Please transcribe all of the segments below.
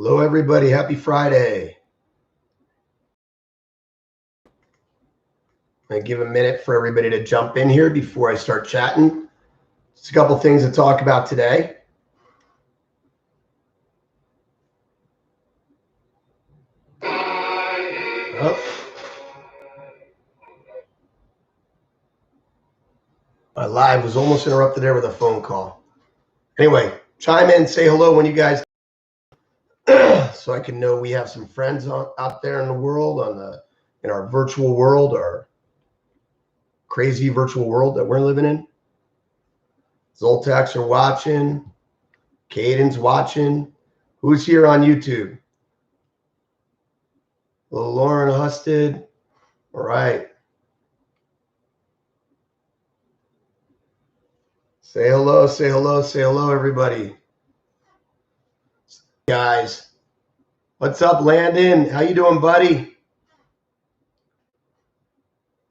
Hello, everybody. Happy Friday. I'm going to give a minute for everybody to jump in here before I start chatting. Just a couple things to talk about today. Oh. My live was almost interrupted there with a phone call. Anyway, chime in, say hello when you guys so I can know we have some friends out there in the world, in our virtual world, our crazy virtual world that we're living in. Zoltacs are watching. Caden's watching. Who's here on YouTube? Little Lauren Husted. All right. Say hello, say hello, say hello, everybody. Guys. What's up, Landon? How you doing, buddy?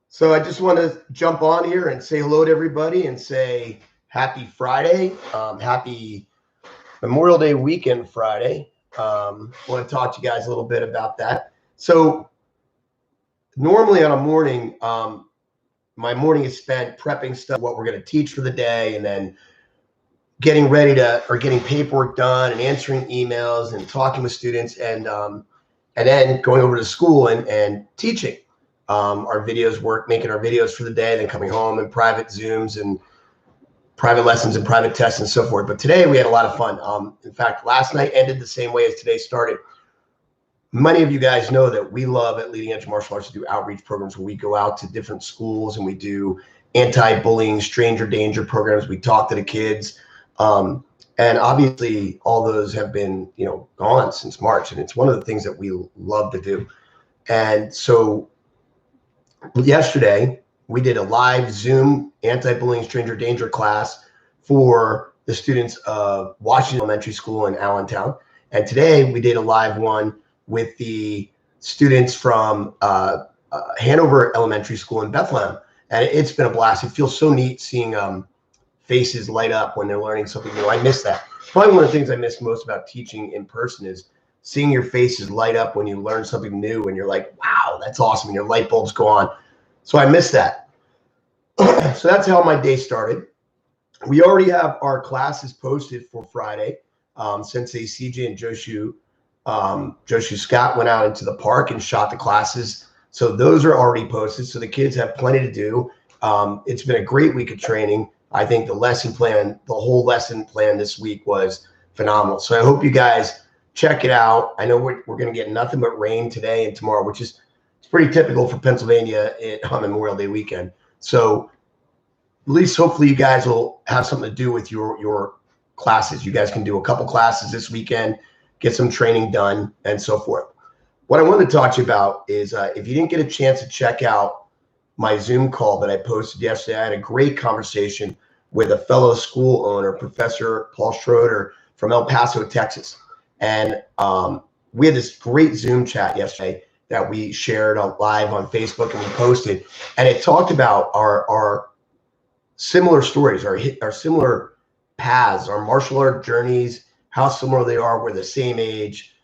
So I just want to jump on here and say hello to everybody and say happy Friday. Happy Memorial Day weekend Friday. I want to talk to you guys a little bit about that. So normally on a morning, my morning is spent prepping stuff, what we're going to teach for the day, and then getting ready to, or getting paperwork done and answering emails and talking with students, and then going over to school and teaching our videos work, making our videos for the day, then coming home and private Zooms and private lessons and private tests and so forth. But today we had a lot of fun. In fact, last night ended the same way as today started. Many of you guys know that we love at Leading Edge Martial Arts to do outreach programs where we go out to different schools and we do anti-bullying, stranger danger programs. We talk to the kids. And obviously all those have been, gone since March. And it's one of the things that we love to do. And so yesterday we did a live Zoom anti-bullying, stranger danger class for the students of Washington Elementary School in Allentown. And today we did a live one with the students from Hanover Elementary School in Bethlehem. And it's been a blast. It feels so neat seeing faces light up when they're learning something new. I miss that. Probably one of the things I miss most about teaching in person is seeing your faces light up when you learn something new and you're like, wow, that's awesome. And your light bulbs go on. So I miss that. So that's how my day started. We already have our classes posted for Friday. Sensei CJ and Joshu Scott went out into the park and shot the classes. So those are already posted. So the kids have plenty to do. It's been a great week of training. I think the whole lesson plan this week was phenomenal. So I hope you guys check it out. I know we're going to get nothing but rain today and tomorrow, which is pretty typical for Pennsylvania on Memorial Day weekend. So at least hopefully you guys will have something to do with your classes. You guys can do a couple classes this weekend, get some training done, and so forth. What I wanted to talk to you about is if you didn't get a chance to check out my Zoom call that I posted yesterday, I had a great conversation with a fellow school owner, Professor Paul Schroeder from El Paso, Texas. And we had this great Zoom chat yesterday that we shared live on Facebook and we posted. And it talked about our similar stories, our similar paths, our martial art journeys, how similar they are. We're the same age,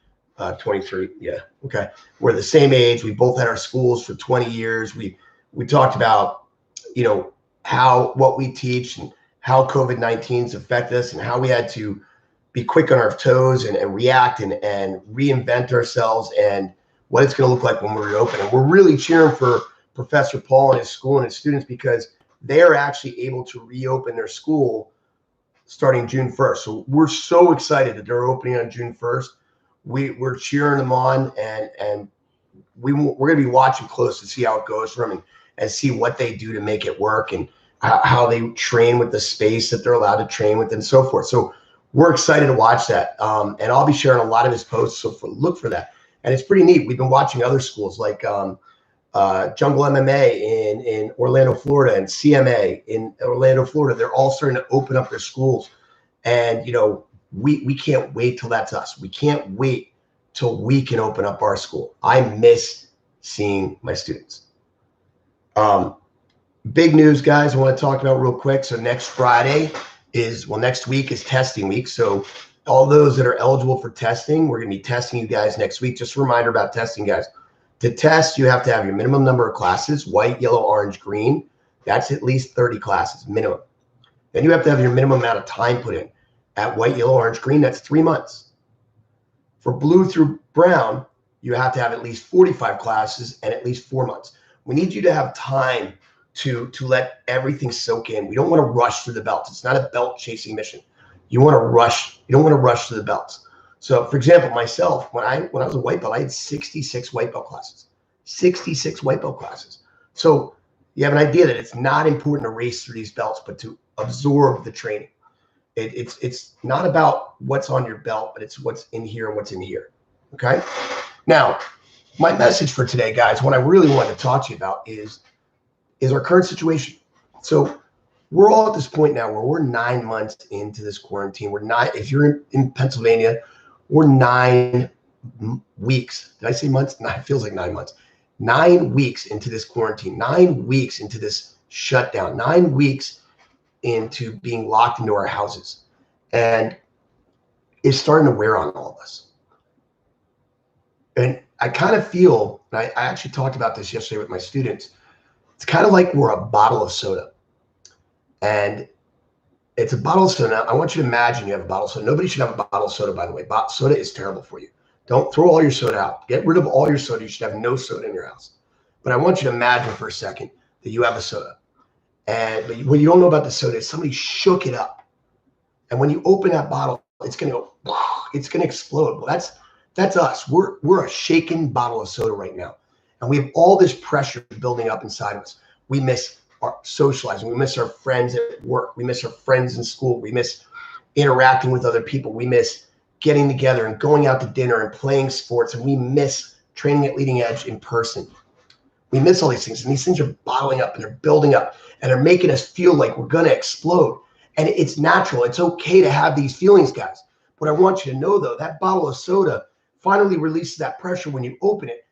23. Yeah. Okay. We're the same age. We both had our schools for 20 years. We talked about, what we teach and how COVID-19's affected us and how we had to be quick on our toes and react and reinvent ourselves and what it's going to look like when we reopen. And we're really cheering for Professor Paul and his school and his students because they are actually able to reopen their school starting June 1st. So we're so excited that they're opening on June 1st. We're cheering them on and we're going to be watching close to see how it goes for them and see what they do to make it work and how they train with the space that they're allowed to train with and so forth. So we're excited to watch that. And I'll be sharing a lot of his posts. So look for that. And it's pretty neat. We've been watching other schools like Jungle MMA in Orlando, Florida, and CMA in Orlando, Florida. They're all starting to open up their schools. And, we can't wait till that's us. We can't wait till we can open up our school. I miss seeing my students. Big news, guys, I want to talk about real quick. So next week is testing week. So all those that are eligible for testing, we're going to be testing you guys next week. Just a reminder about testing, guys. To test, you have to have your minimum number of classes, white, yellow, orange, green. That's at least 30 classes, minimum. Then you have to have your minimum amount of time put in. At white, yellow, orange, green, that's 3 months. For blue through brown, you have to have at least 45 classes and at least 4 months. We need you to have time to let everything soak in. We don't want to rush through the belts. It's not a belt chasing mission. You want to rush. You don't want to rush through the belts. So, for example, myself, when I was a white belt, I had 66 white belt classes. 66 white belt classes. So you have an idea that it's not important to race through these belts, but to absorb the training. It's not about what's on your belt, but it's what's in here and what's in here. Okay. Now, my message for today, guys, what I really wanted to talk to you about is our current situation. So we're all at this point now where we're 9 months into this quarantine. We're not, if you're in Pennsylvania, we're 9 weeks. Did I say months? No, it feels like 9 months. 9 weeks into this quarantine, 9 weeks into this shutdown, 9 weeks into being locked into our houses. And it's starting to wear on all of us. And I kind of feel, and I actually talked about this yesterday with my students, it's kind of like we're a bottle of soda. And it's a bottle of soda. Now, I want you to imagine you have a bottle of soda. Nobody should have a bottle of soda, by the way. Soda is terrible for you. Don't throw all your soda out. Get rid of all your soda. You should have no soda in your house. But I want you to imagine for a second that you have a soda. But what you don't know about the soda is somebody shook it up. And when you open that bottle, it's going to go, it's going to explode. Well, that's us. We're a shaken bottle of soda right now. And we have all this pressure building up inside of us. We miss our socializing. We miss our friends at work. We miss our friends in school. We miss interacting with other people. We miss getting together and going out to dinner and playing sports. And we miss training at Leading Edge in person. We miss all these things. And these things are bottling up and they're building up and they're making us feel like we're going to explode. And it's natural. It's okay to have these feelings, guys. What I want you to know, though, that bottle of soda finally releases that pressure when you open it.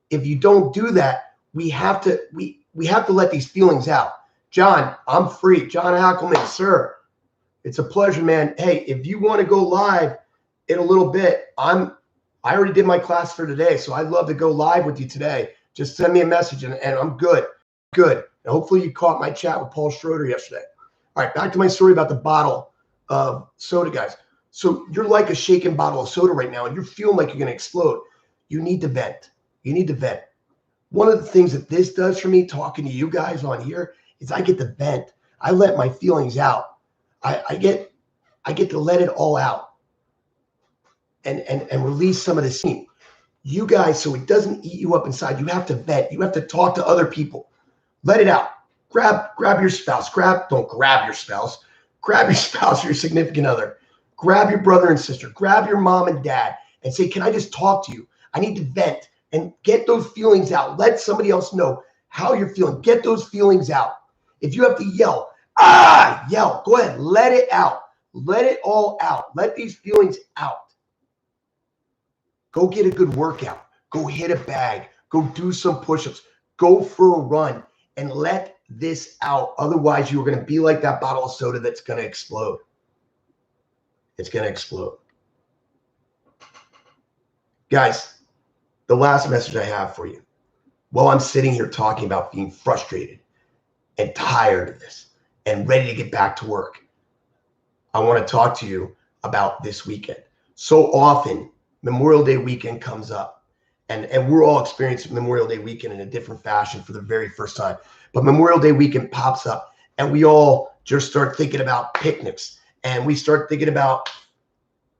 If you don't do that, we have to let these feelings out. John, I'm free. John Hackelman, sir, it's a pleasure, man. Hey, if you want to go live in a little bit, I already did my class for today, so I'd love to go live with you today. Just send me a message, and I'm good. Good. And hopefully you caught my chat with Paul Schroeder yesterday. All right, back to my story about the bottle of soda, guys. So you're like a shaken bottle of soda right now, and you're feeling like you're going to explode. You need to vent. You need to vent. One of the things that this does for me, talking to you guys on here, is I get to vent. I let my feelings out. I get to let it all out and release some of the steam. You guys, so it doesn't eat you up inside, you have to vent. You have to talk to other people. Let it out. Grab your spouse. Don't grab your spouse. Grab your spouse or your significant other. Grab your brother and sister. Grab your mom and dad and say, can I just talk to you? I need to vent and get those feelings out. Let somebody else know how you're feeling. Get those feelings out. If you have to yell, yell. Go ahead. Let it out. Let it all out. Let these feelings out. Go get a good workout. Go hit a bag. Go do some push-ups. Go for a run and let this out. Otherwise, you're going to be like that bottle of soda that's going to explode. It's going to explode. Guys, the last message I have for you, while I'm sitting here talking about being frustrated and tired of this and ready to get back to work, I want to talk to you about this weekend. So often, Memorial Day weekend comes up, and we're all experiencing Memorial Day weekend in a different fashion for the very first time. But Memorial Day weekend pops up, and we all just start thinking about picnics, and we start thinking about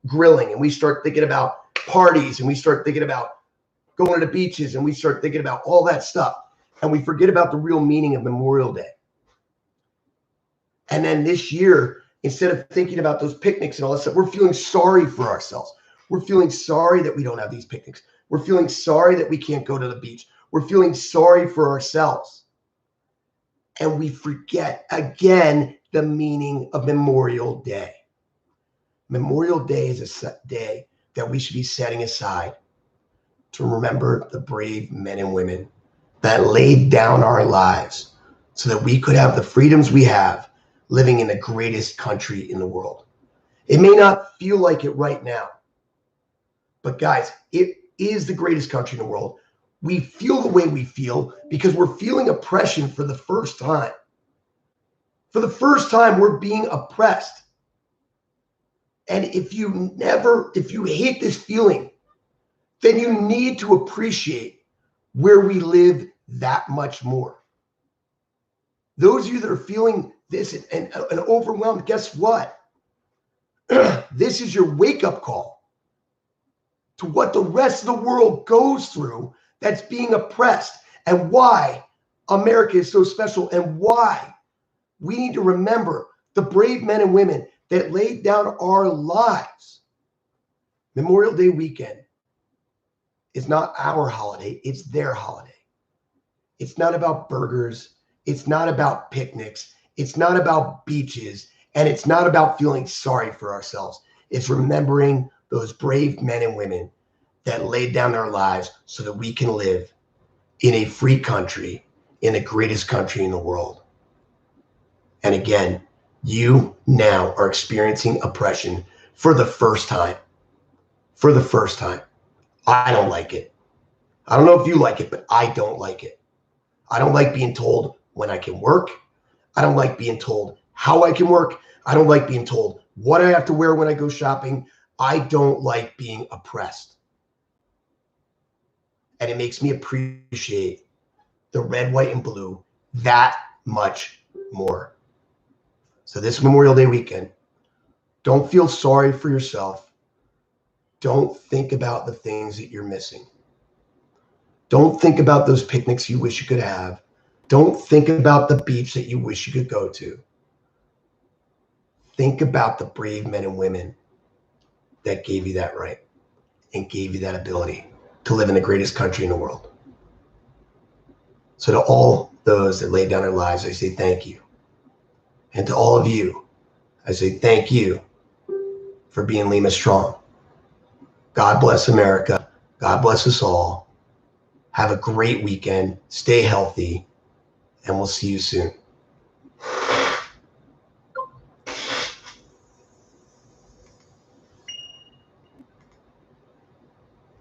grilling, and we start thinking about parties, and we start thinking about going to the beaches, and we start thinking about all that stuff. And we forget about the real meaning of Memorial Day. And then this year, instead of thinking about those picnics and all that stuff, we're feeling sorry for ourselves. We're feeling sorry that we don't have these picnics. We're feeling sorry that we can't go to the beach. We're feeling sorry for ourselves. And we forget, again, the meaning of Memorial Day. Memorial Day is a day that we should be setting aside to remember the brave men and women that laid down our lives so that we could have the freedoms we have living in the greatest country in the world. It may not feel like it right now, but guys, it is the greatest country in the world. We feel the way we feel because we're feeling oppression for the first time. For the first time, we're being oppressed. And if you hate this feeling, then you need to appreciate where we live that much more. Those of you that are feeling this and overwhelmed, guess what? This is your wake-up call to what the rest of the world goes through that's being oppressed, and why America is so special, and why we need to remember the brave men and women that laid down our lives. Memorial Day weekend is not our holiday, it's their holiday. It's not about burgers, it's not about picnics, it's not about beaches, and it's not about feeling sorry for ourselves. It's remembering those brave men and women that laid down their lives so that we can live in a free country, in the greatest country in the world. And again, you now are experiencing oppression for the first time. For the first time. I don't like it. I don't know if you like it, but I don't like it. I don't like being told when I can work. I don't like being told how I can work. I don't like being told what I have to wear when I go shopping. I don't like being oppressed. And it makes me appreciate the red, white, and blue that much more. So this Memorial Day weekend, don't feel sorry for yourself. Don't think about the things that you're missing. Don't think about those picnics you wish you could have. Don't think about the beach that you wish you could go to. Think about the brave men and women that gave you that right and gave you that ability to live in the greatest country in the world. So to all those that laid down their lives, I say thank you. And to all of you, I say thank you for being Lima Strong. God bless America. God bless us all. Have a great weekend. Stay healthy, and we'll see you soon.